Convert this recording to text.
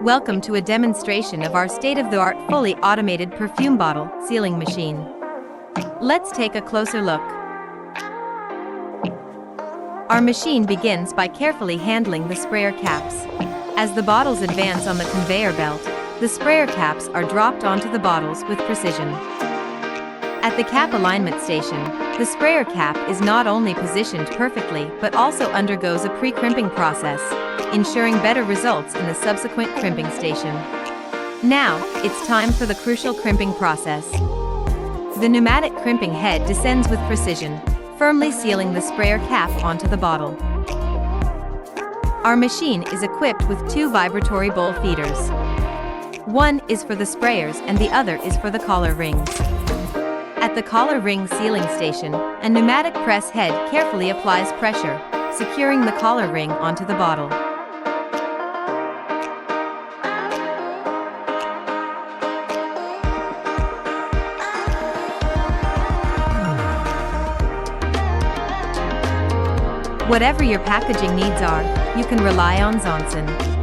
Welcome to a demonstration of our state-of-the-art fully automated perfume bottle sealing machine. Let's take a closer look. Our machine begins by carefully handling the sprayer caps. As the bottles advance on the conveyor belt, the sprayer caps are dropped onto the bottles with precision. At the cap alignment station, the sprayer cap is not only positioned perfectly but also undergoes a pre-crimping process, ensuring better results in the subsequent crimping station. Now, it's time for the crucial crimping process. The pneumatic crimping head descends with precision, firmly sealing the sprayer cap onto the bottle. Our machine is equipped with two vibratory bowl feeders. One is for the sprayers and the other is for the collar rings. At the collar ring sealing station, a pneumatic press head carefully applies pressure, securing the collar ring onto the bottle. Whatever your packaging needs are, you can rely on ZONESUN.